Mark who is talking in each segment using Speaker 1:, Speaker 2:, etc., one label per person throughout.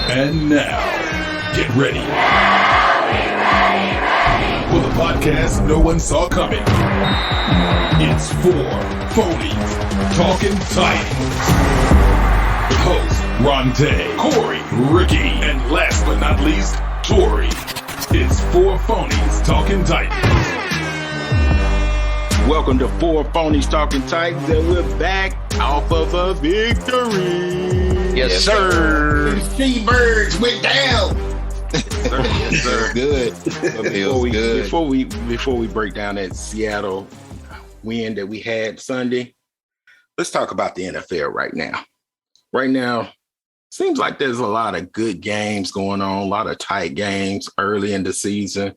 Speaker 1: And now, get ready for the podcast no one saw coming. It's 4 Phonies Talking Titans. With hosts Ronte, Corey, Ricky, and last but not least, Tori. It's 4 Phonies Talking Titans.
Speaker 2: Welcome to 4 Phonies Talking Titans, and we're back off of a victory.
Speaker 3: Yes, sir.
Speaker 4: Seabirds went down.
Speaker 2: Yes, sir.
Speaker 3: Good.
Speaker 2: Before we break down that Seattle win that we had Sunday, let's talk about the NFL right now. Right now, seems like there's a lot of good games going on, a lot of tight games early in the season.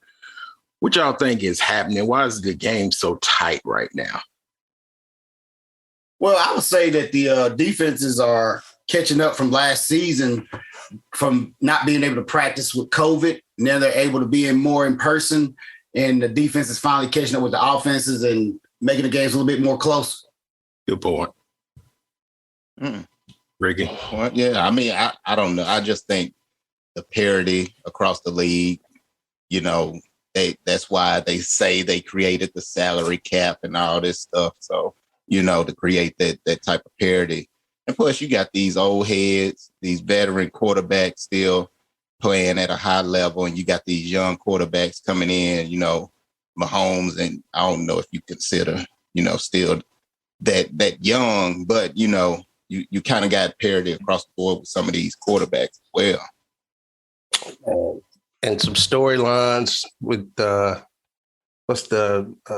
Speaker 2: What y'all think is happening? Why is the game so tight right now?
Speaker 4: Well, I would say that the defenses are catching up from last season from not being able to practice with COVID. Now they're able to be in more in person, and the defense is finally catching up with the offenses and making the games a little bit more close.
Speaker 2: Good point. Ricky?
Speaker 3: Well, yeah, I mean, I don't know. I just think the parity across the league, you know, that's why they say they created the salary cap and all this stuff. So, you know, to create that type of parity. And plus, you got these old heads, these veteran quarterbacks still playing at a high level, and you got these young quarterbacks coming in, you know, Mahomes, and I don't know if you consider, you know, still that young, but, you know, you kind of got parity across the board with some of these quarterbacks as well.
Speaker 5: And some storylines with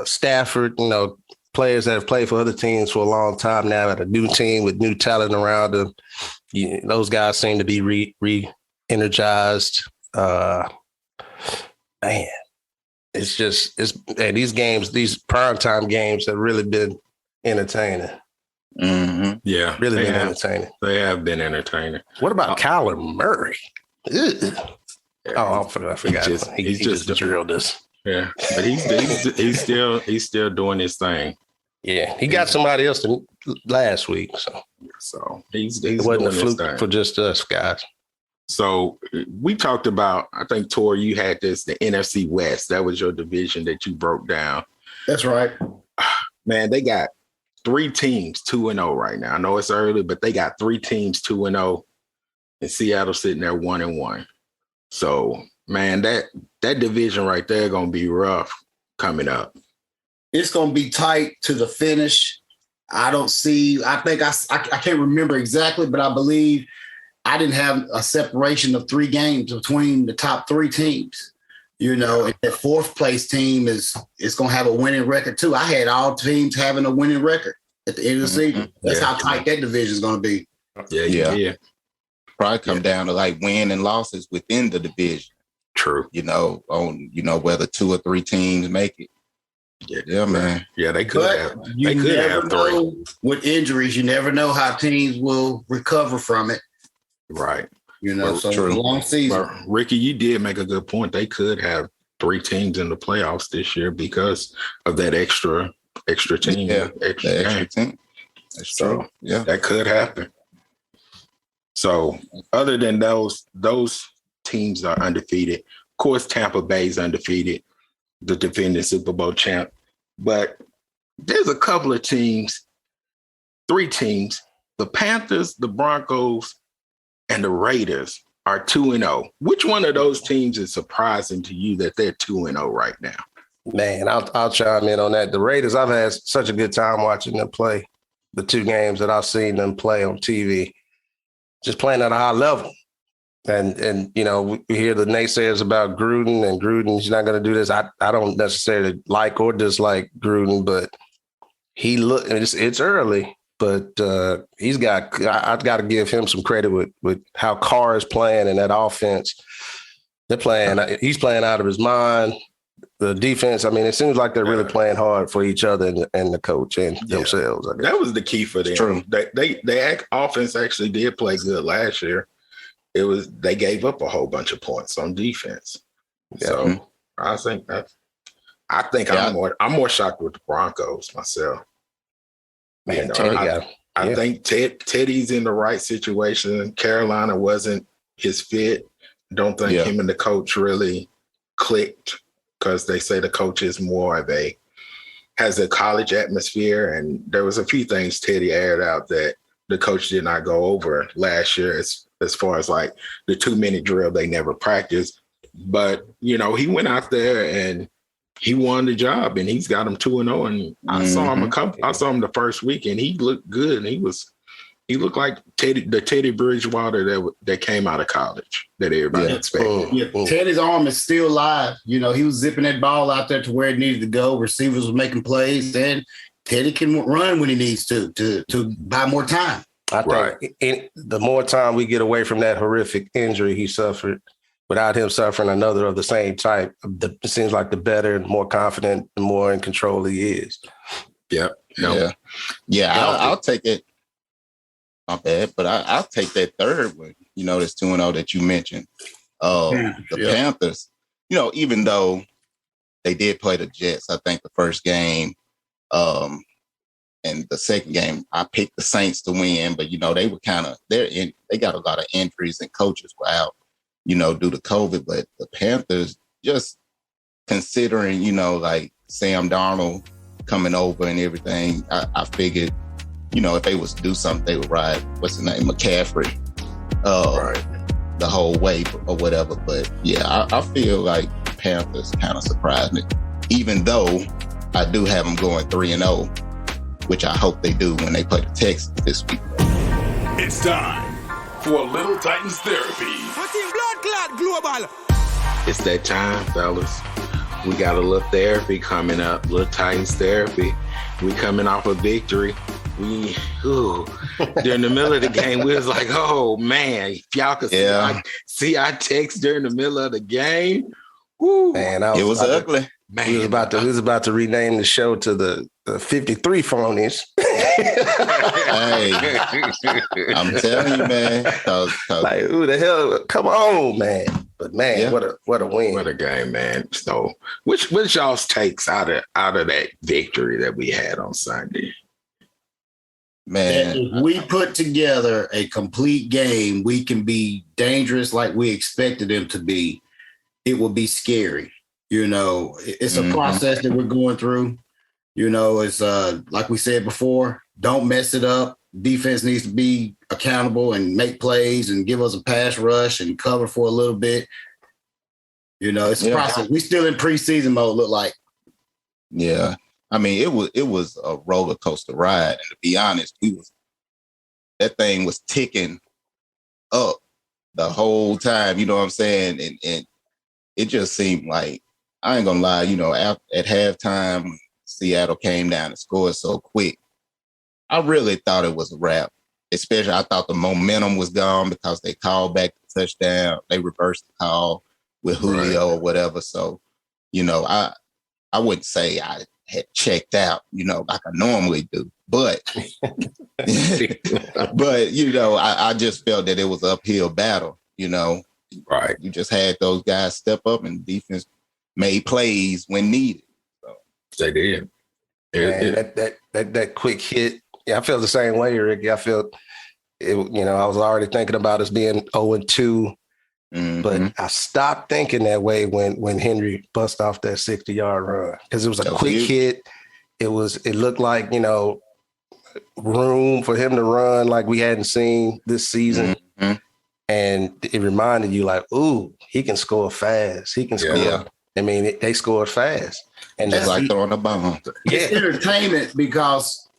Speaker 5: Stafford, you know, players that have played for other teams for a long time now at a new team with new talent around them. Those guys seem to be re-energized. Man, these games, these primetime games have really been entertaining.
Speaker 2: Mm-hmm. Yeah.
Speaker 5: Really been entertaining.
Speaker 2: They have been entertaining.
Speaker 5: What about Kyler Murray? Ugh. Oh, I forgot. He just drilled us.
Speaker 2: Yeah, but he's still doing his thing.
Speaker 5: Yeah, he got somebody else last week,
Speaker 2: so he's
Speaker 5: it wasn't a fluke
Speaker 2: thing
Speaker 5: for just us guys.
Speaker 2: So we talked about, I think, Tori, you had the NFC West. That was your division that you broke down.
Speaker 4: That's right.
Speaker 2: Man, they got 3 teams 2-0 right now. I know it's early, but they got 3 teams 2-0, and Seattle sitting there 1-1. So, man, that division right there going to be rough coming up.
Speaker 4: It's going to be tight to the finish. I can't remember exactly, but I believe I didn't have a separation of 3 games between the top 3 teams. You know, and the 4th place team is going to have a winning record too. I had all teams having a winning record at the end of the season. That's how tight that division is going to be.
Speaker 2: Yeah.
Speaker 3: Probably come down to like win and losses within the division.
Speaker 2: True.
Speaker 3: You know, on whether 2 or 3 teams make it. Yeah, man.
Speaker 2: Yeah, they could have.
Speaker 4: You never know with injuries. You never know how teams will recover from it.
Speaker 2: Right.
Speaker 4: You know, so
Speaker 2: true.
Speaker 4: It's a long season.
Speaker 2: But Ricky, you did make a good point. They could have 3 teams in the playoffs this year because of that extra team.
Speaker 3: Yeah,
Speaker 2: extra
Speaker 3: team. That's true. Yeah,
Speaker 2: that could happen. So other than those teams are undefeated. Of course, Tampa Bay's undefeated, the defending Super Bowl champ. But there's a couple of teams, 3 teams, the Panthers, the Broncos, and the Raiders are 2-0. Which one of those teams is surprising to you that they're 2-0 right now?
Speaker 5: Man, I'll chime in on that. The Raiders, I've had such a good time watching them play. The 2 games that I've seen them play on TV, just playing at a high level. And you know, we hear the naysayers about Gruden, and Gruden's not going to do this. I don't necessarily like or dislike Gruden, but it's early. But I've got to give him some credit with how Carr is playing and that offense. He's playing out of his mind. The defense, I mean, it seems like they're really playing hard for each other and the coach and themselves. I guess.
Speaker 2: That was the key for them.
Speaker 3: True.
Speaker 2: They offense actually did play good last year. They gave up a whole bunch of points on defense. Yeah. So I think I'm more shocked with the Broncos myself.
Speaker 5: Man,
Speaker 2: I think Teddy's in the right situation. Carolina wasn't his fit. Don't think him and the coach really clicked, because they say the coach is more of has a college atmosphere. And there was a few things Teddy aired out that the coach did not go over last year as far as like the 2-minute drill they never practiced. But, he went out there and he won the job, and he's got him 2-0. And I saw him the first week, and he looked good. And he looked like Teddy Bridgewater that came out of college that everybody expected.
Speaker 4: Yeah, Teddy's arm is still live. He was zipping that ball out there to where it needed to go. Receivers were making plays, and Teddy can run when he needs to buy more time.
Speaker 5: I think the more time we get away from that horrific injury he suffered, without him suffering another of the same type, it seems like the better and more confident, the more in control he is.
Speaker 2: Yep.
Speaker 3: I'll take it. Not bad, but I'll take that third one. This 2-0 that you mentioned. The Panthers. Even though they did play the Jets, I think the first game, and the second game, I picked the Saints to win. But they were they got a lot of injuries and coaches were out, due to COVID. But the Panthers, just considering, like Sam Darnold coming over and everything, I figured, if they was to do something, they would ride, what's his name, McCaffrey, the whole way or whatever. But yeah, I feel like the Panthers kind of surprised me, even though I do have them going 3-0, which I hope they do when they play the Texans this week.
Speaker 1: It's time for a little Titans therapy.
Speaker 2: It's that time, fellas. We got a little therapy coming up, little Titans therapy. We coming off a victory. During the middle of the game, we was like, oh man, if y'all could see our text during the middle of the game. Woo. Man,
Speaker 3: it was ugly.
Speaker 5: Man, we was about to rename the show to the 53 Phonies.
Speaker 3: Hey, I'm telling you, man.
Speaker 2: Like,
Speaker 5: who the hell? Come on, man. But man, what a win.
Speaker 2: What a game, man. So which y'all's takes out of that victory that we had on Sunday?
Speaker 4: Man, if we put together a complete game, we can be dangerous like we expected them to be. It will be scary. It's a process that we're going through. It's like we said before, don't mess it up. Defense needs to be accountable and make plays and give us a pass rush and cover for a little bit. It's a process. We still in preseason mode, look like.
Speaker 3: Yeah. I mean, it was a roller coaster ride. And to be honest, that thing was ticking up the whole time, you know what I'm saying? And it just seemed like, I ain't gonna lie, at halftime, Seattle came down and scored so quick. I really thought it was a wrap. Especially, I thought the momentum was gone because they called back the touchdown. They reversed the call with Julio or whatever. So, I wouldn't say I had checked out, like I normally do. But, I just felt that it was an uphill battle,
Speaker 2: Right.
Speaker 3: You just had those guys step up and defense made plays when needed. So.
Speaker 2: They did.
Speaker 5: That quick hit. Yeah, I felt the same way, Ricky. I felt it. I was already thinking about us being 0-2, but I stopped thinking that way when Henry bust off that 60-yard run, because it was a quick hit. It looked like room for him to run like we hadn't seen this season. Mm-hmm. And it reminded you like, ooh, he can score fast. He can score. Yeah. I mean, they scored fast. And
Speaker 3: that's like throwing a bomb.
Speaker 4: It's entertainment because,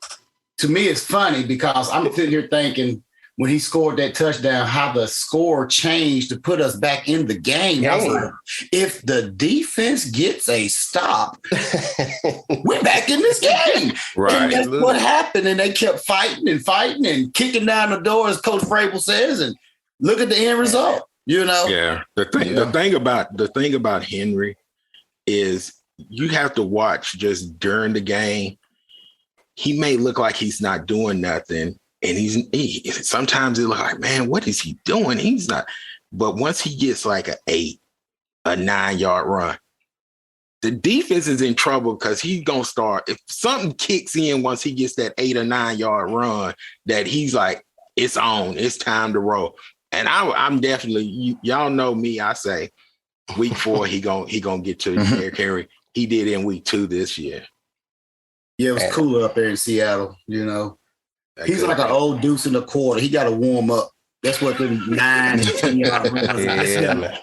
Speaker 4: to me, it's funny because I'm sitting here thinking when he scored that touchdown, how the score changed to put us back in the game. I was like, if the defense gets a stop, we're back in this game.
Speaker 2: Right.
Speaker 4: And that's what happened. And they kept fighting and kicking down the door, as Coach Vrabel says, and look at the end result.
Speaker 2: Yeah. The thing about Henry is you have to watch just during the game. He may look like he's not doing nothing, and sometimes it look like, man, what is he doing? He's not. But once he gets like a 9-yard run, the defense is in trouble because he's gonna start. If something kicks in once he gets that 8 or 9 yard run, that he's like, it's on. It's time to roll. And I'm definitely, y'all know me. I say week 4 he gonna get to Derrick Henry. He did in week 2 this year.
Speaker 4: Yeah, it was cooler up there in Seattle. You know, he's like an old deuce in the quarter. He got to warm up. That's what the 9 and 10 yard runs.
Speaker 5: Yeah, man.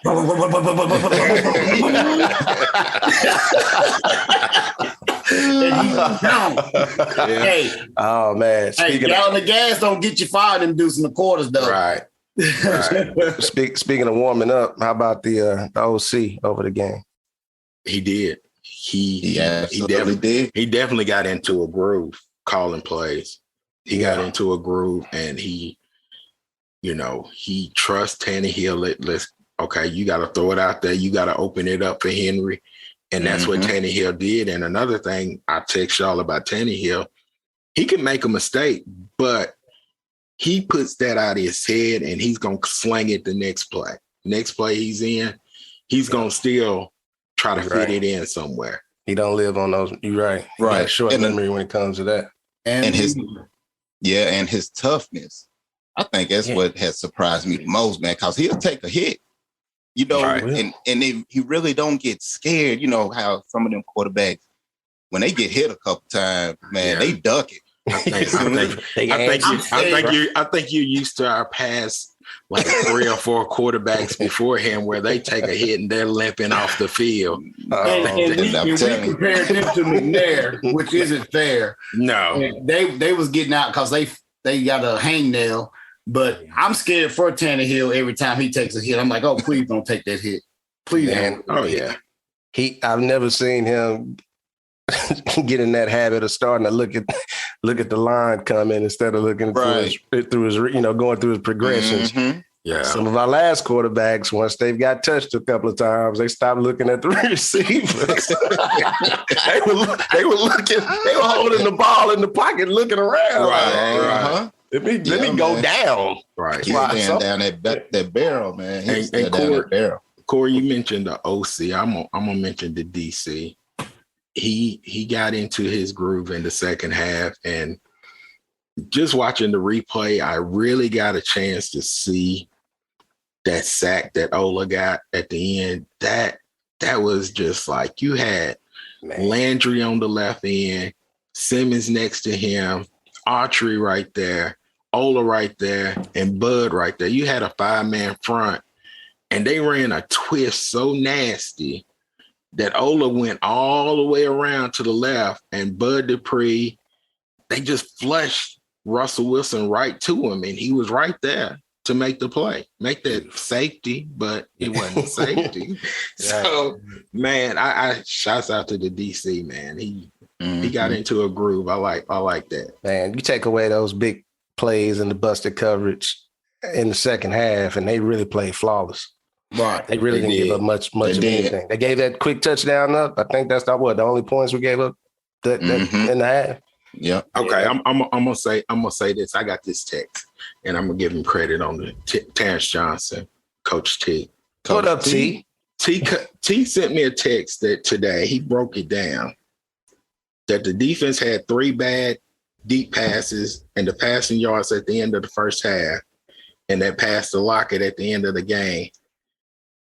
Speaker 4: And he's gone. Hey,
Speaker 5: oh man!
Speaker 4: gallon of gas don't get you fired. Them deuce in the quarters, though.
Speaker 2: Right.
Speaker 5: Speaking of warming up, how about the OC over the game?
Speaker 2: He did. He
Speaker 3: absolutely did.
Speaker 2: He definitely got into a groove calling plays. He got into a groove, and he trusts Tannehill. Okay, you got to throw it out there. You got to open it up for Henry. And that's what Tannehill did. And another thing I text y'all about Tannehill, he can make a mistake, but he puts that out of his head and he's going to sling it the next play. Next play he's in, he's going to still try to fit it in somewhere.
Speaker 5: He don't live on those. You're right. He got a short memory when it comes to that.
Speaker 3: And his toughness. I think that's what has surprised me the most, man, because he'll take a hit. And he really don't get scared. You know how some of them quarterbacks, when they get hit a couple times, man, they duck it.
Speaker 2: I think you're used to our past like 3 or 4 quarterbacks before him where they take a hit and they're limping off the field.
Speaker 4: And we compared them to McNair, which isn't fair.
Speaker 2: No.
Speaker 4: And they was getting out because they got a hangnail. But I'm scared for Tannehill every time he takes a hit. I'm like, oh, please don't take that hit. Please.
Speaker 5: Man, I've never seen him get in that habit of starting to look at the line coming instead of looking through his going through his progressions. Mm-hmm.
Speaker 2: Yeah.
Speaker 5: Some of our last quarterbacks, once they've got touched a couple of times, they stopped looking at the receivers. they were holding the ball in the pocket, looking around.
Speaker 2: Right.
Speaker 5: Let me go down.
Speaker 2: Right.
Speaker 3: He's down that barrel, man.
Speaker 2: And Corey, you mentioned the OC. I'm gonna mention the DC. He got into his groove in the second half, and just watching the replay, I really got a chance to see that sack that Ola got at the end. That was just like you had Landry on the left end, Simmons next to him, Autry right there, Ola right there, and Bud right there. You had a 5-man front, and they ran a twist so nasty that Ola went all the way around to the left, and Bud Dupree, they just flushed Russell Wilson right to him, and he was right there to make the play, make that safety, but it wasn't safety. So, man, I shouts out to the DC, man. He got into a groove. I like that.
Speaker 5: Man, you take away those big plays and the busted coverage in the second half, and they really played flawless.
Speaker 4: Right.
Speaker 5: They really didn't give up much of anything. They gave that quick touchdown up. I think that's the only points we gave up that in the half.
Speaker 3: Yeah.
Speaker 2: Okay. I'm gonna say this. I got this text, and I'm gonna give him credit on the Terrence Johnson, Coach T.
Speaker 5: What up, T?
Speaker 2: T sent me a text that today he broke it down that the defense had 3 bad deep passes and the passing yards at the end of the first half, and that pass to Lockett at the end of the game.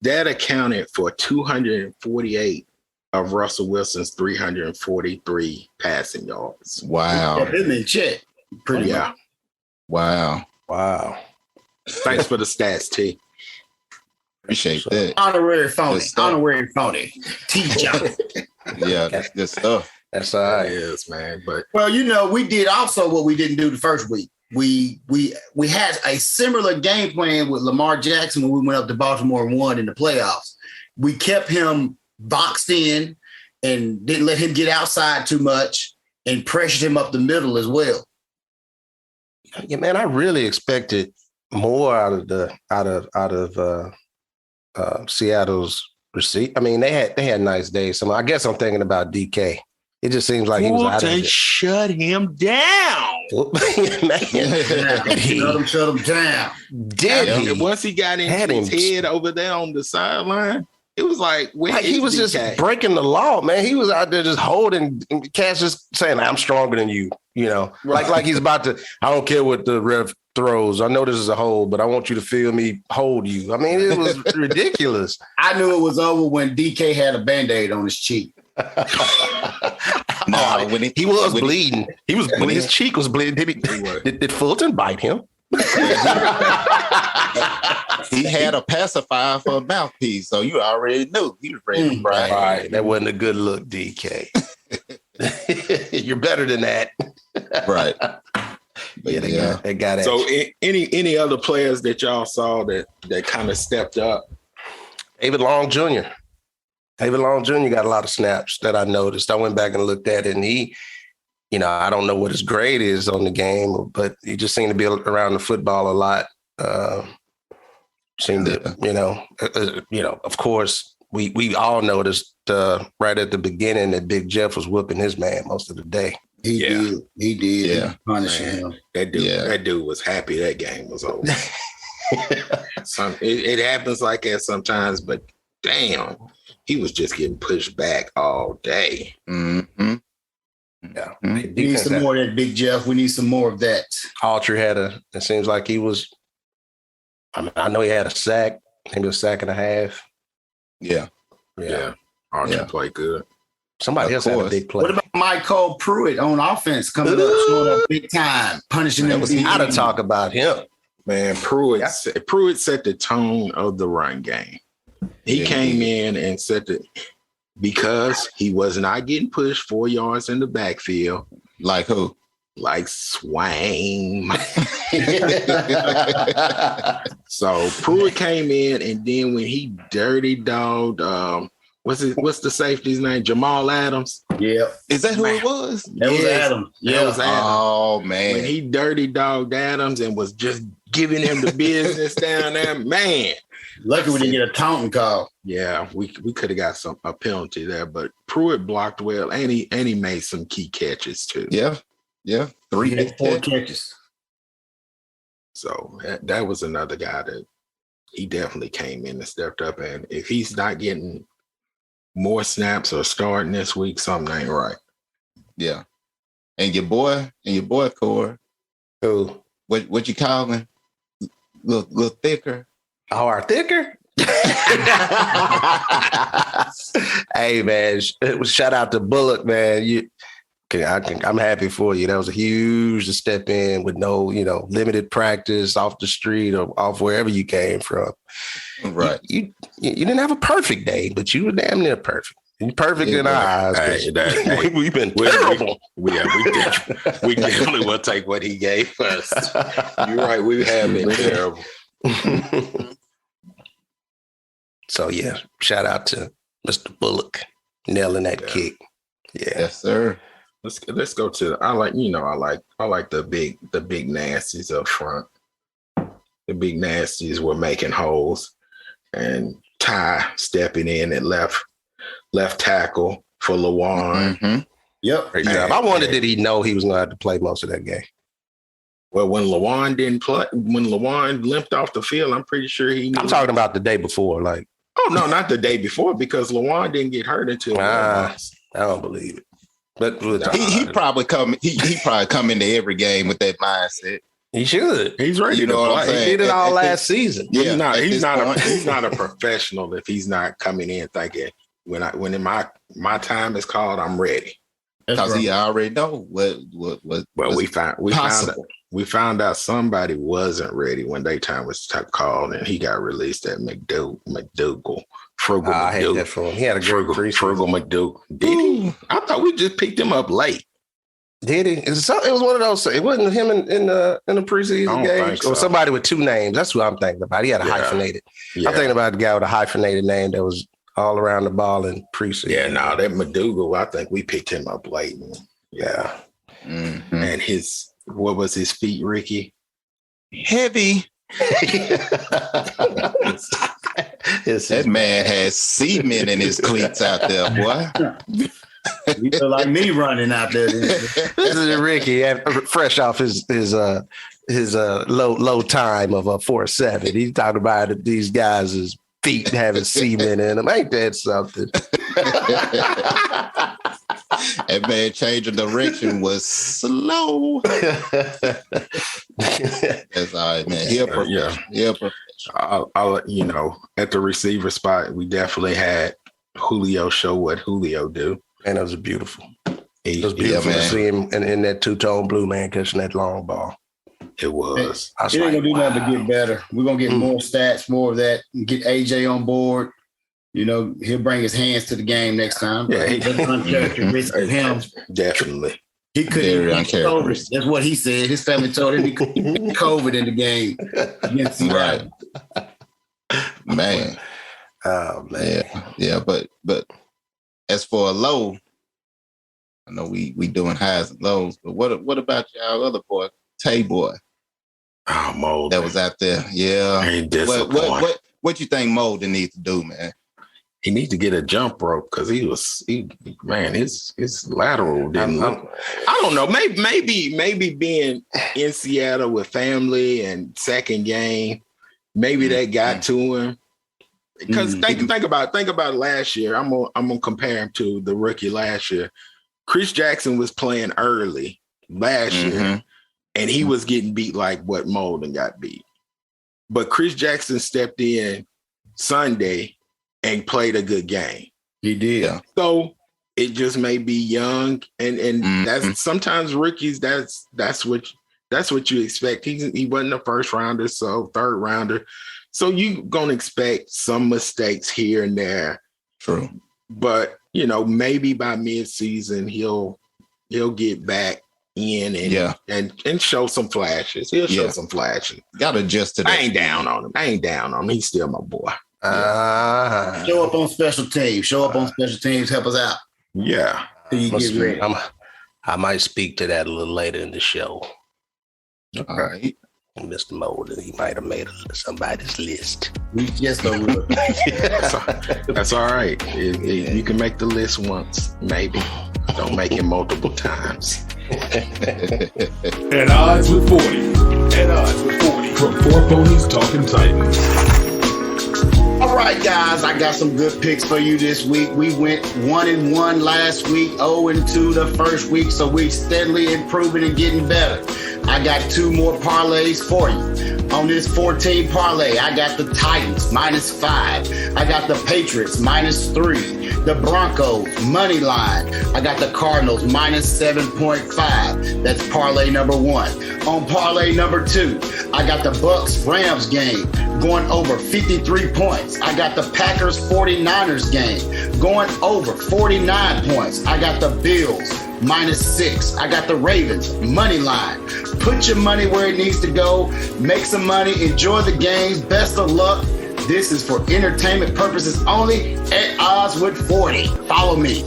Speaker 2: That accounted for 248 of Russell Wilson's 343 passing yards.
Speaker 3: Wow.
Speaker 4: Him in check. Pretty much.
Speaker 3: Wow.
Speaker 2: Thanks for the stats, T.
Speaker 3: Appreciate that.
Speaker 4: Honorary phony. T. Johnson.
Speaker 3: Yeah, that's good stuff.
Speaker 5: That's all right.
Speaker 2: It is, man. But
Speaker 4: well, we did also what we didn't do the first week. We had a similar game plan with Lamar Jackson when we went up to Baltimore and won in the playoffs. We kept him boxed in and didn't let him get outside too much and pressured him up the middle as well.
Speaker 5: Yeah, man, I really expected more out of Seattle's receipt. I mean, they had nice days. So I guess I'm thinking about DK. It just seems like he was out of it.
Speaker 2: Shut him down.
Speaker 5: Man,
Speaker 4: Shut him down.
Speaker 5: Did he?
Speaker 2: Once he got into his head over there on the sideline, It was like,
Speaker 5: he was just breaking the law, man. He was out there just holding cats, just saying, "I'm stronger than you." You know,
Speaker 4: Right.
Speaker 5: like he's about to. I don't care what the ref throws. I know this is a hold, but I want you to feel me hold you. I mean, it was ridiculous.
Speaker 4: I knew it was over when DK had a Band-Aid on his cheek.
Speaker 3: No, when
Speaker 5: he was bleeding. He was when his cheek was bleeding. Did Fulton bite him?
Speaker 3: He had a pacifier for a mouthpiece, so you already knew he was ready to brag.
Speaker 5: All right, that wasn't a good look, DK. You're better than that,
Speaker 3: Right?
Speaker 5: Yeah, they got it.
Speaker 2: So, any other players that y'all saw that kind of stepped up?
Speaker 5: David Long Jr. David Long Jr. got a lot of snaps that I noticed. I went back and looked at it, and he, you know, I don't know what his grade is on the game, but he just seemed to be around the football a lot. Seemed to, you know, of course, we all noticed right at the beginning that Big Jeff was whooping his man most of the day.
Speaker 4: He did.
Speaker 3: Yeah.
Speaker 4: Punishing him.
Speaker 2: That dude was happy that game was over. It happens like that sometimes, but damn, he was just getting pushed back all day.
Speaker 3: Mm-hmm.
Speaker 5: Yeah.
Speaker 4: We need some more of that, Big Jeff. We need some more of that.
Speaker 5: Autry it seems like he was, I know he had a sack, maybe a sack and a half.
Speaker 3: Yeah.
Speaker 2: Autry played good.
Speaker 5: Somebody else had a big play.
Speaker 4: What about Mike Cole Pruitt on offense coming up showing up big time, punishing them?
Speaker 5: How to talk about him.
Speaker 2: Man, Pruitt set the tone of the run game. He came in and because he was not getting pushed 4 yards in the backfield.
Speaker 3: Like who?
Speaker 2: Like Swain. So Pruitt came in, and then when he dirty dogged, what's the safety's name? Jamal Adams.
Speaker 4: Yeah.
Speaker 3: Is that who it was?
Speaker 4: That was Adam.
Speaker 2: Yeah. That was Adam.
Speaker 3: Oh, man.
Speaker 2: When he dirty dogged Adams and was just giving him the business down there, man.
Speaker 4: Lucky we didn't get a taunting call.
Speaker 2: Yeah, we could have got a penalty there, but Pruitt blocked well, and he made some key catches too.
Speaker 3: Yeah.
Speaker 4: 4 catches.
Speaker 2: So that was another guy that he definitely came in and stepped up. And if he's not getting more snaps or starting this week, something ain't right.
Speaker 3: Yeah. And your boy Core.
Speaker 5: Who?
Speaker 3: What you call him? Little thicker.
Speaker 5: Oh, our thicker? Hey, man, shout out to Bullock, man. I'm happy for you. That was a huge step in with no, limited practice off the street or off wherever you came from.
Speaker 3: Right.
Speaker 5: You didn't have a perfect day, but you were damn near perfect. You're perfect in our eyes. We've been terrible.
Speaker 2: We definitely will take what he gave us. You're right. We have been terrible.
Speaker 5: So yeah, shout out to Mr. Bullock nailing that kick. Yeah.
Speaker 3: Yes, sir.
Speaker 2: Let's go to I like the big nasties up front. The big nasties were making holes, and Ty stepping in at left tackle for Lawan.
Speaker 3: Mm-hmm.
Speaker 4: Yep.
Speaker 5: Great job. I wondered, did he know he was going to have to play most of that game?
Speaker 2: Well, when Lawan didn't play, when Lawan limped off the field, I'm pretty sure he knew.
Speaker 5: I'm talking about the day before, like.
Speaker 2: Oh no, not the day before, because Lawan didn't get hurt until.
Speaker 5: I don't believe it. But
Speaker 3: he probably come into every game with that mindset.
Speaker 5: He should.
Speaker 2: He's ready.
Speaker 3: You know what I'm saying?
Speaker 5: He did it all last season.
Speaker 3: Yeah,
Speaker 2: he's not a professional if he's not coming in thinking when my time is called, I'm ready.
Speaker 3: Because he already know what.
Speaker 2: Well, we found out somebody wasn't ready when their time was called, and he got released at McDougal. Frugal
Speaker 5: I hate
Speaker 2: McDougal.
Speaker 5: that for him. He had a great preseason.
Speaker 2: Frugal McDougal. Did he? I thought we just picked him up late.
Speaker 5: Did he? It was one of those. It wasn't him in the preseason games, or somebody with two names. That's who I'm thinking about. He had a hyphenated. Yeah. I'm thinking about the guy with a hyphenated name that was all around the ball in preseason.
Speaker 2: Yeah, no, that McDougal. I think we picked him up late.
Speaker 5: Yeah,
Speaker 2: and what was his feet, Ricky?
Speaker 3: Heavy. That man has cement in his cleats out there, boy.
Speaker 4: You feel like me running out there.
Speaker 5: This is Ricky, fresh off his low time of a 4.7. He's talking about these guys is feet having cement in them. Ain't that something?
Speaker 3: That man changing direction was slow. That's all right, man. He'll
Speaker 2: at the receiver spot, we definitely had Julio show what Julio do.
Speaker 5: And it was beautiful. It was beautiful to see him in that two-tone blue, man, catching that long ball.
Speaker 2: It was.
Speaker 4: It ain't gonna do nothing but get better. We're gonna get more stats, more of that. Get AJ on board. He'll bring his hands to the game next time.
Speaker 2: Yeah,
Speaker 4: uncharacteristic him.
Speaker 2: Definitely.
Speaker 4: He couldn't get COVID. That's what he said. His family told him he couldn't get COVID in the game against Seattle.
Speaker 3: Right. Man.
Speaker 5: Oh man.
Speaker 3: Yeah. But as for a low, I know we doing highs and lows, but what about y'all other boy, Tay boy?
Speaker 2: Oh, Molden.
Speaker 3: That was out there. Yeah. What you think Molden needs to do, man?
Speaker 2: He needs to get a jump rope because his lateral didn't look. I don't know. Maybe being in Seattle with family and second game, maybe that got to him. Because think about last year. I'm gonna compare him to the rookie last year. Chris Jackson was playing early last year, and he was getting beat like what Molden got beat. But Chris Jackson stepped in Sunday and played a good game.
Speaker 4: He did.
Speaker 2: So it just may be young, and that's sometimes rookies. That's what you expect. He wasn't a first rounder, so third rounder. So you gonna expect some mistakes here and there.
Speaker 3: True.
Speaker 2: But maybe by mid-season he'll get back in and show some flashes. He'll show some flashes.
Speaker 3: Got to adjust to that.
Speaker 2: I ain't down on him. He's still my boy.
Speaker 4: Show up on special teams. Help us out.
Speaker 2: Yeah.
Speaker 4: You get ready.
Speaker 5: I might speak to that a little later in the show.
Speaker 3: All right.
Speaker 5: Mr. Molden, he might have made somebody's list.
Speaker 4: We just don't look.
Speaker 2: That's all right. You can make the list once, maybe. Don't make it multiple times.
Speaker 1: At odds with 40. From 4 Phonies Talking Titans.
Speaker 4: All right, guys, I got some good picks for you this week. We went 1-1 last week, 0-2 the first week, so we're steadily improving and getting better. I got 2 more parlays for you. On this 14 parlay, I got the Titans -5. I got the Patriots -3. The Broncos money line. I got the Cardinals -7.5. That's parlay number 1. On parlay number 2, I got the Bucks Rams game going over 53 points. I got the Packers 49ers game going over 49 points. I got the Bills -6. I got the Ravens money line. Put your money where it needs to go. Make some money. Enjoy the games. Best of luck. This is for entertainment purposes only. At odds with 40. Follow me.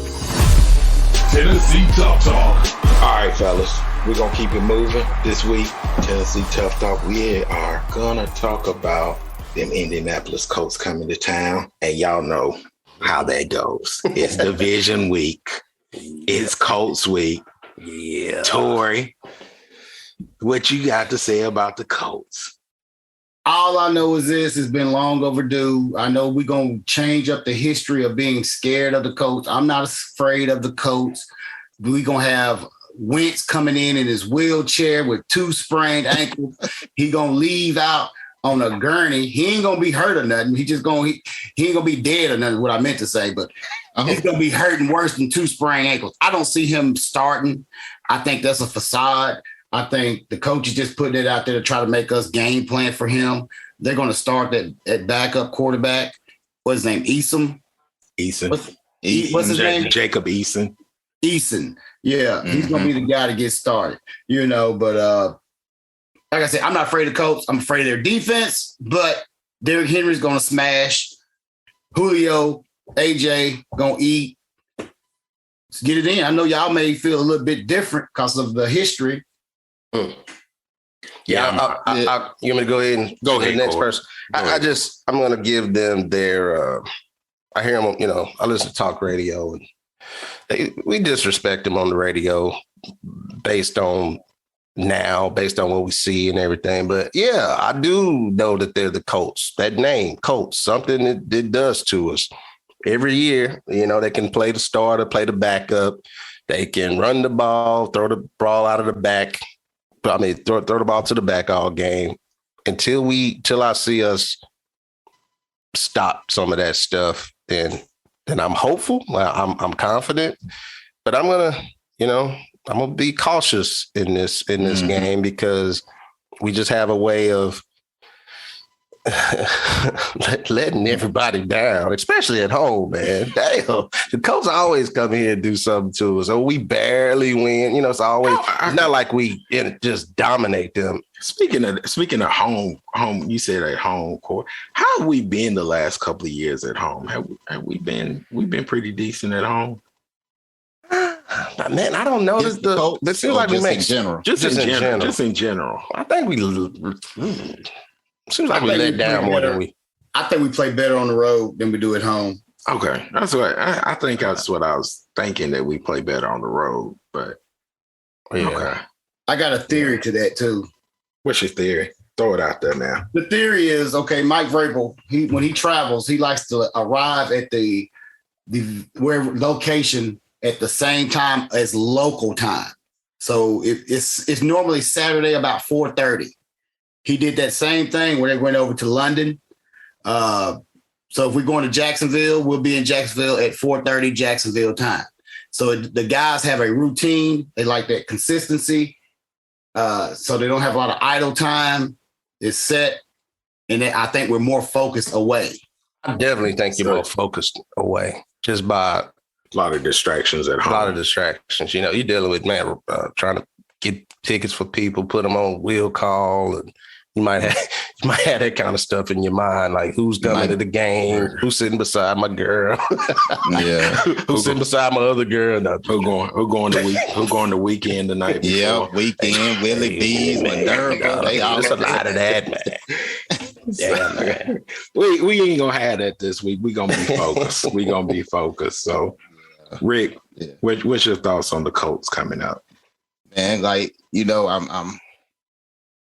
Speaker 1: Tennessee Tough Talk.
Speaker 2: All right, fellas. We're going to keep it moving this week. Tennessee Tough Talk. We are going to talk about them Indianapolis Colts coming to town. And y'all know how that goes. It's division week. It's Colts week.
Speaker 5: Yeah.
Speaker 2: Tori, what you got to say about the Colts?
Speaker 4: All I know is this has been long overdue. I know we're going to change up the history of being scared of the Colts. I'm not afraid of the Colts. We're going to have Wentz coming in his wheelchair with 2 sprained ankles. He going to leave out on a gurney. He ain't going to be hurt or nothing. He ain't going to be dead or nothing, what I meant to say, but he's going to be hurting worse than 2 sprained ankles. I don't see him starting. I think that's a facade. I think the coach is just putting it out there to try to make us game plan for him. They're going to start that backup quarterback. What's his name? Eason. What's his name?
Speaker 2: Jacob Eason.
Speaker 4: Eason. Yeah, he's going to be the guy to get started, but like I said, I'm not afraid of Colts. I'm afraid of their defense, but Derrick Henry's going to smash. Julio, AJ, going to eat. Let's get it in. I know y'all may feel a little bit different because of the history.
Speaker 5: Yeah, you want me to go ahead and
Speaker 2: go ahead,
Speaker 5: the next
Speaker 2: Corey.
Speaker 5: person? I'm going to give them their. I hear them. I listen to talk radio, and we disrespect them on the radio based on now based on what we see and everything. But yeah, I do know that they're the Colts. That name, Colts, something it does to us. Every year, they can play the starter, play the backup. They can run the ball, throw the ball out of the back. Throw the ball to the back all game until I see us stop some of that stuff. Then I'm hopeful. I'm confident, but I'm gonna be cautious in this game because we just have a way of letting everybody down, especially at home, man. Damn, the Colts always come here and do something to us. So we barely win. It's not like we just dominate them.
Speaker 2: Speaking of home, you said at home, Corey. How have we been the last couple of years at home? Have we been? We've been pretty decent at home.
Speaker 5: Man, I don't know. It seems like we make
Speaker 2: just in general.
Speaker 5: I think seems like we let down more than we.
Speaker 4: I think we play better on the road than we do at home.
Speaker 2: Okay, that's what I think. That's what I was thinking, that we play better on the road. But
Speaker 5: yeah,
Speaker 2: okay.
Speaker 4: I got a theory to that too.
Speaker 2: What's your theory? Throw it out there now.
Speaker 4: The theory is, Mike Vrabel, when he travels, he likes to arrive at the location at the same time as local time. So it's normally Saturday about 4:30. He did that same thing when they went over to London. So if we're going to Jacksonville, we'll be in Jacksonville at 4:30 Jacksonville time. So the guys have a routine. They like that consistency. So they don't have a lot of idle time. It's set. And then I think we're more focused away.
Speaker 5: I definitely think you're more focused away just by
Speaker 2: a lot of distractions at home.
Speaker 5: A lot of distractions. You're dealing with, trying to get tickets for people, put them on wheel call, and you might have that kind of stuff in your mind, like who's coming to the game, who's sitting beside my girl,
Speaker 3: yeah,
Speaker 5: who's sitting beside my other girl,
Speaker 2: who going the weekend tonight?
Speaker 3: Yeah, weekend, Willie B's, Minerva.
Speaker 5: There's a lot of that, man.
Speaker 2: Yeah, man. We ain't gonna have that this week. We gonna be focused. We gonna be focused. So, Rick, what's your thoughts on the Colts coming up?
Speaker 3: Man,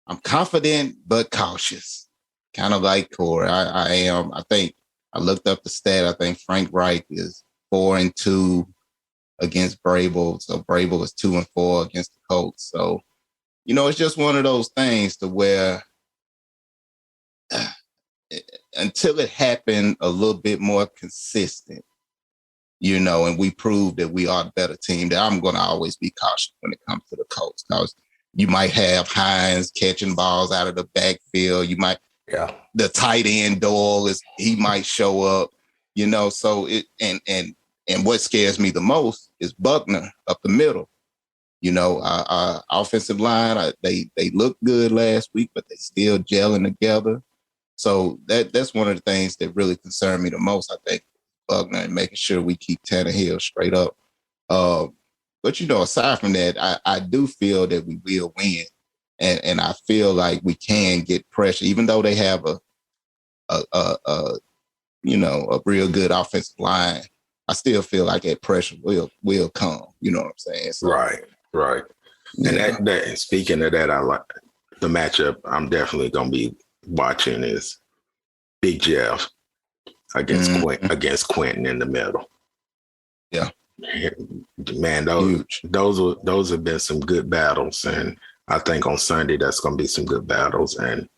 Speaker 3: I'm confident but cautious, kind of like Corey. I am. I think I looked up the stat. I think Frank Reich is 4-2 against Vrabel. So Vrabel is 2-4 against the Colts. So, it's just one of those things to where until it happened a little bit more consistent, and we proved that we are the better team, that I'm going to always be cautious when it comes to the Colts, because you might have Hines catching balls out of the backfield. You might, the tight end Doyle he might show up, so and what scares me the most is Buckner up the middle. Our offensive line, they looked good last week, but they still gelling together. So that's one of the things that really concern me the most, I think, Buckner, and making sure we keep Tannehill straight up. But, aside from that, I do feel that we will win. And I feel like we can get pressure, even though they have a real good offensive line. I still feel like that pressure will come. You know what I'm saying? So,
Speaker 2: right.
Speaker 3: Yeah.
Speaker 2: And speaking of that, I like the matchup I'm definitely going to be watching is Big Jeff against Quentin in the middle.
Speaker 3: Yeah.
Speaker 2: Man, those have been some good battles, and I think on Sunday that's going to be some good battles. And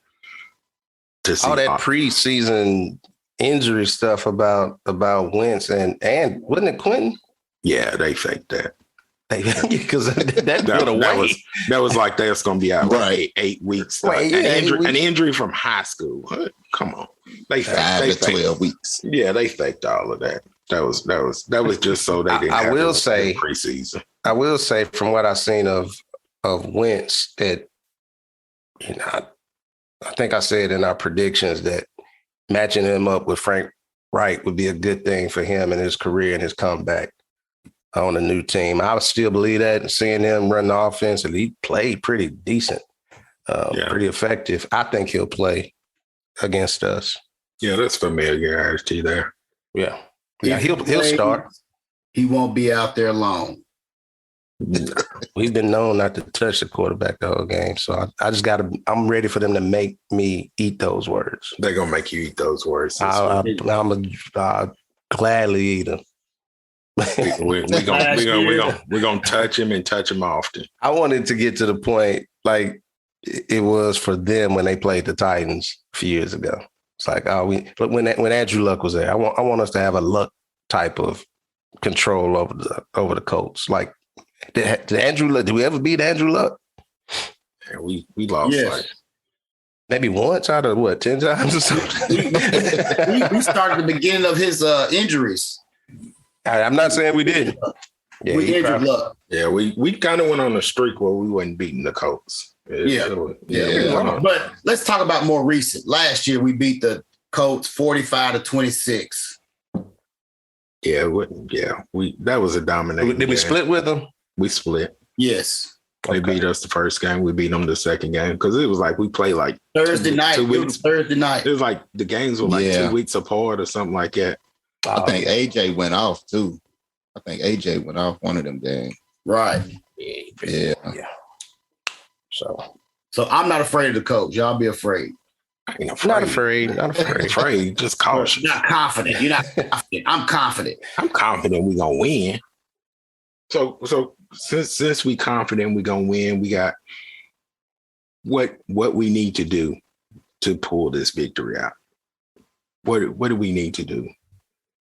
Speaker 2: to see
Speaker 5: all that preseason injury stuff about Wentz and wasn't it Quentin?
Speaker 2: Yeah, they faked that.
Speaker 5: Because that
Speaker 2: was like that's going to be out
Speaker 3: right
Speaker 2: 8 weeks.
Speaker 5: An
Speaker 2: injury from high school. Come on, they
Speaker 3: 5 to 12 weeks.
Speaker 2: Yeah, they faked all of that. That was just so they didn't.
Speaker 5: I will say
Speaker 2: preseason.
Speaker 5: I will say from what I've seen of Wentz that I think I said in our predictions that matching him up with Frank Reich would be a good thing for him and his career and his comeback on a new team. I still believe that, and seeing him run the offense, and he played pretty decent, pretty effective. I think he'll play against us.
Speaker 2: Yeah, that's familiarity there.
Speaker 5: Yeah, he'll start.
Speaker 4: He won't be out there long.
Speaker 5: We've been known not to touch the quarterback the whole game. So I just I'm ready for them to make me eat those words.
Speaker 2: They're going to make you eat those words.
Speaker 5: I'll gladly eat them.
Speaker 2: We're gonna touch him and touch him often.
Speaker 5: I wanted to get to the point like it was for them when they played the Titans a few years ago. It's like, when Andrew Luck was there, I want us to have a Luck type of control over the Colts. Like, did Andrew Luck? Did we ever beat Andrew Luck?
Speaker 2: Yeah, we lost like
Speaker 5: maybe once out of 10 times or something.
Speaker 4: we started the beginning of his injuries.
Speaker 5: I'm not saying we didn't. Yeah,
Speaker 4: we injured Luck.
Speaker 2: Yeah, we kind of went on a streak where we wasn't beating the Colts.
Speaker 4: But let's talk about more recent. Last year we beat the Colts 45-26.
Speaker 2: Yeah, that was a dominating.
Speaker 5: Did we split with them?
Speaker 2: We split.
Speaker 4: Yes.
Speaker 2: They beat us the first game. We beat them the second game because it was like we played like
Speaker 4: Thursday night. It was Thursday night.
Speaker 2: It was like the games were like 2 weeks apart or something like that.
Speaker 3: I think AJ went off too. I think AJ went off one of them games.
Speaker 4: Right.
Speaker 3: Yeah.
Speaker 5: So
Speaker 4: I'm not afraid of the coach. Y'all be afraid.
Speaker 5: Not afraid.
Speaker 2: Just cautious.
Speaker 4: You're not confident. You're not confident. I'm confident.
Speaker 2: I'm confident we're gonna win. So since we confident we're gonna win, we got what we need to do to pull this victory out. What do we need to do?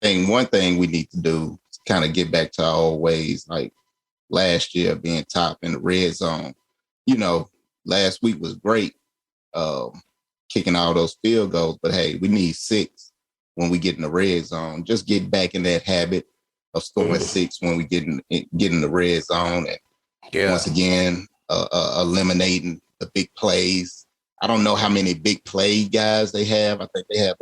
Speaker 3: One thing we need to do is kind of get back to our old ways, like last year being top in the red zone. You know, last week was great, kicking all those field goals, but hey, we need 6 when we get in the red zone. Just get back in that habit of scoring 6 when we get in the red zone, and once again, eliminating the big plays. I don't know how many big play guys they have. I think they have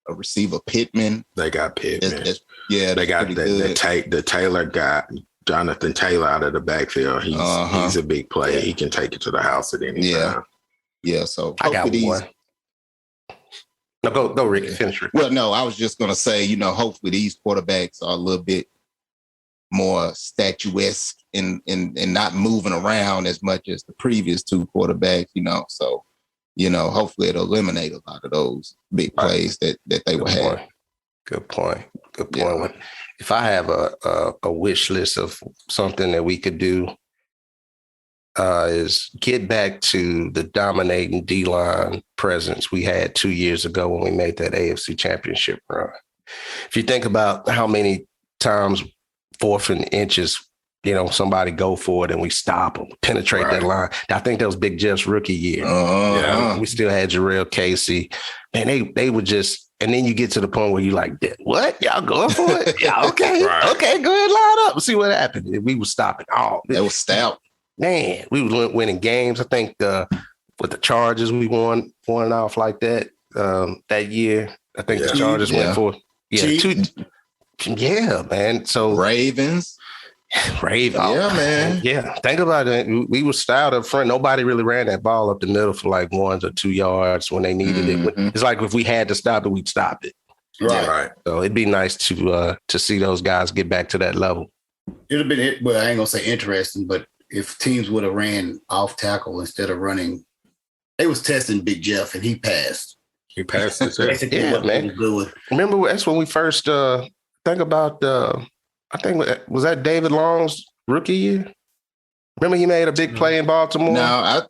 Speaker 3: a receiver, Pittman.
Speaker 2: They got Pittman.
Speaker 3: They
Speaker 2: got the Taylor guy, Jonathan Taylor, out of the backfield. He's a big player. Yeah. He can take it to the house at any time.
Speaker 3: Yeah. So
Speaker 5: I got one. No, go, Ricky. Finish it.
Speaker 3: Well, no, I was just gonna say, hopefully these quarterbacks are a little bit more statuesque and not moving around as much as the previous 2 quarterbacks. So. Hopefully it'll eliminate a lot of those big plays that they will have.
Speaker 5: Good point. Yeah. If I have a wish list of something that we could do is get back to the dominating D-line presence we had 2 years ago when we made that AFC Championship run. If you think about how many times 4th and inches, somebody go for it and we stop them, penetrate that line. I think that was Big Jeff's rookie year. We still had Jarrell Casey. And they would just, and then you get to the point where you like, what? Y'all going for it? Yeah, okay. Okay, go ahead, line up and see what happened. And we were stopping all.
Speaker 3: That was stout.
Speaker 5: Man, we were winning games. I think with the Chargers, we won off like that that year. I think the Chargers went for man. So
Speaker 3: Ravens. Yeah, man.
Speaker 5: Yeah, think about it. We were stout up front. Nobody really ran that ball up the middle for like 1 or 2 yards when they needed it. It's like if we had to stop it, we'd stop it.
Speaker 2: Right.
Speaker 5: So it'd be nice to see those guys get back to that level.
Speaker 4: It'd have been, well, I ain't gonna say interesting, but if teams would have ran off tackle instead of running, they was testing Big Jeff and he passed.
Speaker 2: He passed it.
Speaker 5: Yeah, man. Remember that's when we first think about I think was that David Long's rookie year? Remember he made a big play in Baltimore?
Speaker 3: No, I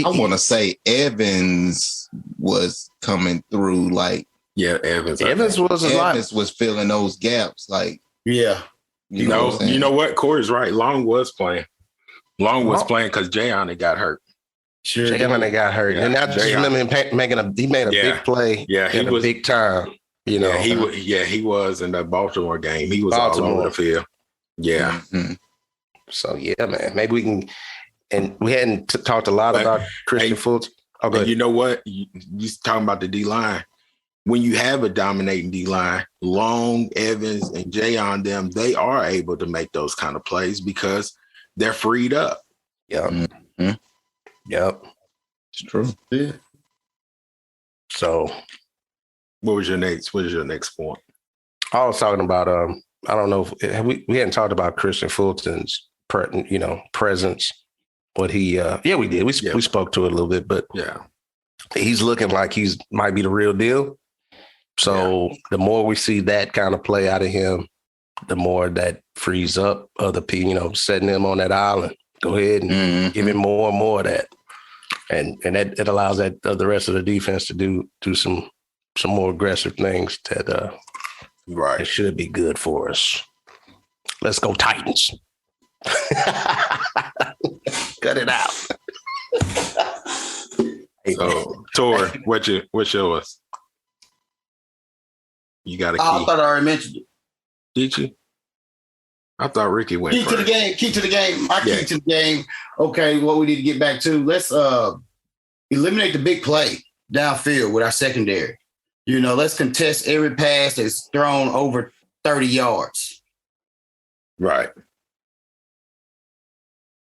Speaker 3: want to say Evans was coming through like
Speaker 2: Evans
Speaker 3: was filling those gaps like
Speaker 4: you
Speaker 2: know what? Corey's right. Long was playing. Long was playing because Jayon got hurt.
Speaker 5: Sure, Jayon got hurt, and I just remember him he made a big play.
Speaker 2: Yeah, he was
Speaker 5: big time.
Speaker 2: He was in the Baltimore game. He was all over the field. Yeah.
Speaker 5: Mm-hmm. So man, maybe we can. And we hadn't talked a lot about Christian Fulton. Oh,
Speaker 2: you know what? You talking about the D line. When you have a dominating D line, Long, Evans, and Jayon, they are able to make those kind of plays because they're freed up.
Speaker 5: Yep. Mm-hmm. Yep.
Speaker 3: It's true.
Speaker 4: Yeah.
Speaker 5: So.
Speaker 2: What is your next point?
Speaker 5: I was talking about I don't know if we hadn't talked about Christian Fulton's presence. What he, we did. We spoke to it a little bit, but he's looking like might be the real deal. So the more we see that kind of play out of him, the more that frees up other people, setting him on that island. Go ahead and give him more and more of that. And that it allows that the rest of the defense to do some more aggressive things that it should be good for us. Let's go Titans. Cut it out.
Speaker 2: So, Tor, what's yours? You got a key.
Speaker 4: I thought I already mentioned it.
Speaker 2: Did you? I thought Ricky went
Speaker 4: Key
Speaker 2: first.
Speaker 4: to the game. Key to the game. My key to the game. Okay, what we need to get back to. Let's eliminate the big play downfield with our secondary. Let's contest every pass that's thrown over 30 yards.
Speaker 2: Right.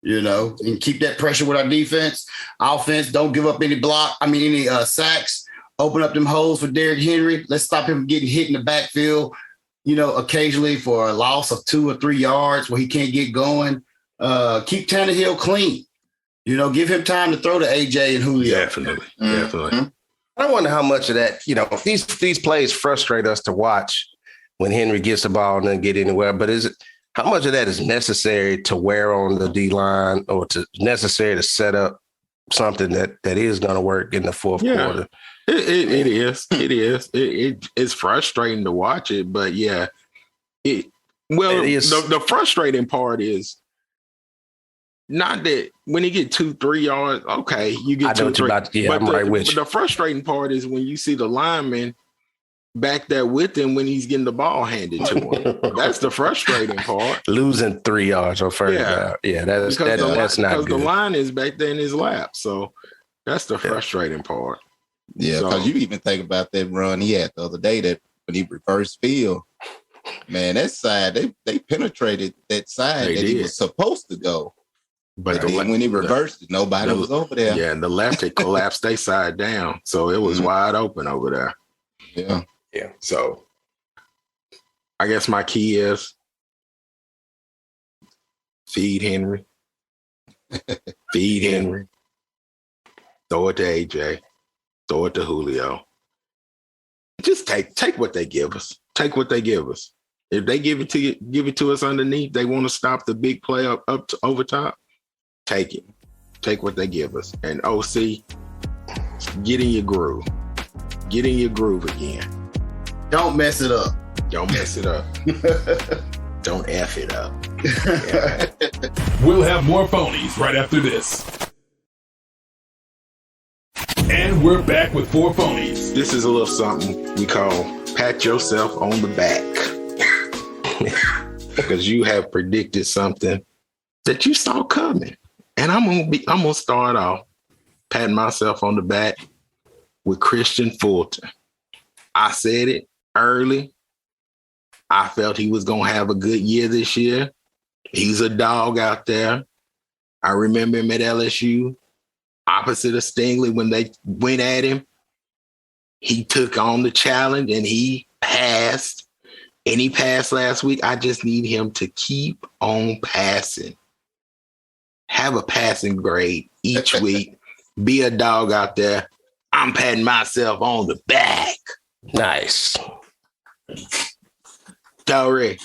Speaker 4: And keep that pressure with our defense. Offense, don't give up any sacks. Open up them holes for Derrick Henry. Let's stop him from getting hit in the backfield, occasionally for a loss of 2 or 3 yards where he can't get going. Keep Tannehill clean. Give him time to throw to AJ and Julio.
Speaker 2: Definitely.
Speaker 5: I wonder how much of that, these plays frustrate us to watch when Henry gets the ball and doesn't get anywhere. But how much of that is necessary to wear on the D-line or necessary to set up something that is going to work in the fourth quarter?
Speaker 2: It is. It is. It's frustrating to watch it, but the frustrating part is not that when you get 2-3 yards, okay, you get 2-3.
Speaker 5: I'm right with you.
Speaker 2: The frustrating part is when you see the lineman back there with him when he's getting the ball handed to him. That's the frustrating part.
Speaker 5: Losing 3 yards or further down. Yeah, that's not good.
Speaker 2: Because the line is back there in his lap. So that's the frustrating part.
Speaker 3: Yeah, because you even think about that run he had the other day that when he reversed field, man, that side, they penetrated that side he was supposed to go. But when he reversed it, nobody was over there.
Speaker 2: Yeah, and the left, it collapsed they side down. So it was wide open over there.
Speaker 3: Yeah.
Speaker 2: Yeah. So I guess my key is feed Henry. Feed Henry. Throw it to AJ. Throw it to Julio. Just take what they give us. Take what they give us. If they give it to us underneath, they want to stop the big play up to over top. Take it. Take what they give us. And OC, get in your groove. Get in your groove again.
Speaker 4: Don't mess it up.
Speaker 2: Don't mess it up. Don't F it up.
Speaker 1: We'll have more phonies right after this. And we're back with 4 phonies.
Speaker 2: This is a little something we call pat yourself on the back. Because you have predicted something that you saw coming. And I'm gonna start off patting myself on the back with Christian Fulton. I said it early. I felt he was gonna have a good year this year. He's a dog out there. I remember him at LSU, opposite of Stingley when they went at him. He took on the challenge and he passed. And he passed last week. I just need him to keep on passing. Have a passing grade each week. Be a dog out there. I'm patting myself on the back.
Speaker 5: Nice.
Speaker 2: Dory.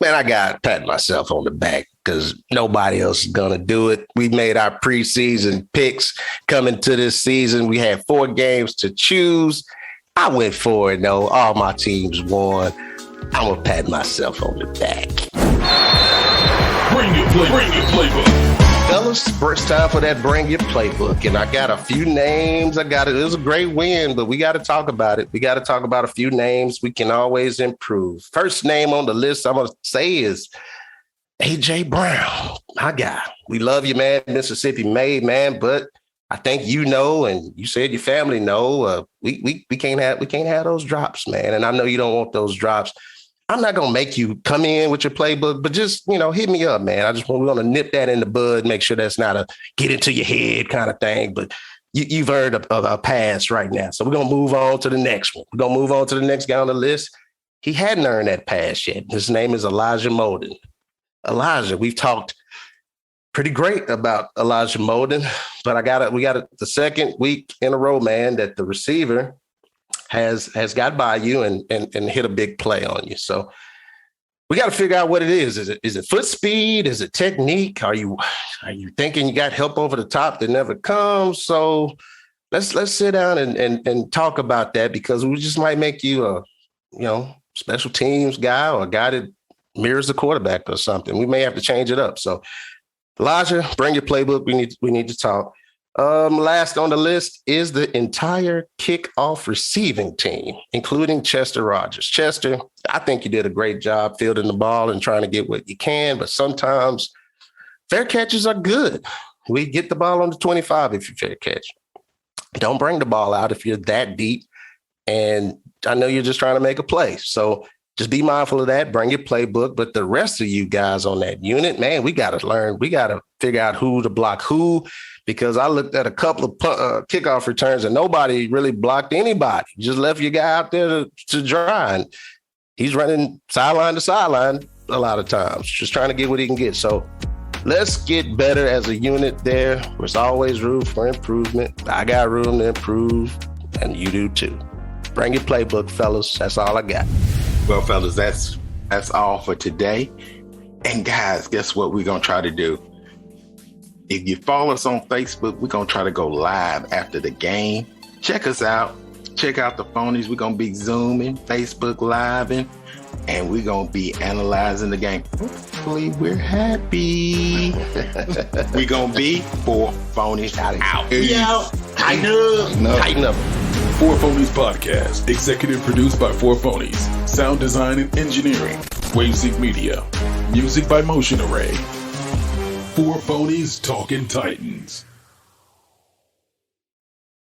Speaker 5: Man, I got patting myself on the back because nobody else is going to do it. We made our preseason picks coming to this season. We had 4 games to choose. I went for it, though. All my teams won. I'm going to pat myself on the back.
Speaker 1: Bring your playbook.
Speaker 5: Fellas, first time for that Bring Your Playbook. And I got a few names. It was a great win, but we got to talk about it. We got to talk about a few names. We can always improve. First name on the list I'm going to say is AJ Brown. My guy. We love you, man. Mississippi made, man. But I think and you said your family know, we can't have those drops, man. And I know you don't want those drops. I'm not going to make you come in with your playbook, but just, hit me up, man. We're going to nip that in the bud, make sure that's not a get into your head kind of thing. But you've earned a pass right now. So we're going to move on to the next one. We're going to move on to the next guy on the list. He hadn't earned that pass yet. His name is Elijah Molden. Elijah, we've talked pretty great about Elijah Molden, but we got it the second week in a row, man, that the receiver has got by you and hit a big play on you. So we got to figure out what it is. Is it foot speed? Is it technique? Are you thinking you got help over the top that never comes? So let's sit down and talk about that, because we just might make you a special teams guy or a guy that mirrors the quarterback or something. We may have to change it up. So Elijah, bring your playbook. We need to talk. Last on the list is the entire kickoff receiving team, including Chester Rogers. Chester, I think you did a great job fielding the ball and trying to get what you can, but sometimes fair catches are good. We get the ball on the 25 if you fair catch. Don't bring the ball out if you're that deep. And I know you're just trying to make a play. So just be mindful of that. Bring your playbook. But the rest of you guys on that unit, man, we got to learn. We got to figure out who to block who, because I looked at a couple of kickoff returns and nobody really blocked anybody. You just left your guy out there to dry. And he's running sideline to sideline a lot of times, just trying to get what he can get. So let's get better as a unit there. There's always room for improvement. I got room to improve, and you do too. Bring your playbook, fellas. That's all I got.
Speaker 2: Well, fellas, that's all for today. And guys, guess what we're going to try to do? If you follow us on Facebook, we're going to try to go live after the game. Check us out. Check out the Phonies. We're going to be Zooming, Facebook Living, and we're going to be analyzing the game. Hopefully, we're happy. We're going to be 4 Phonies out.
Speaker 4: Yeah.
Speaker 5: Tighten up.
Speaker 1: 4 Phonies Podcast, executive produced by 4 Phonies. Sound design and engineering, Wavesync Media. Music by Motion Array. 4 Phonies Talking Titans.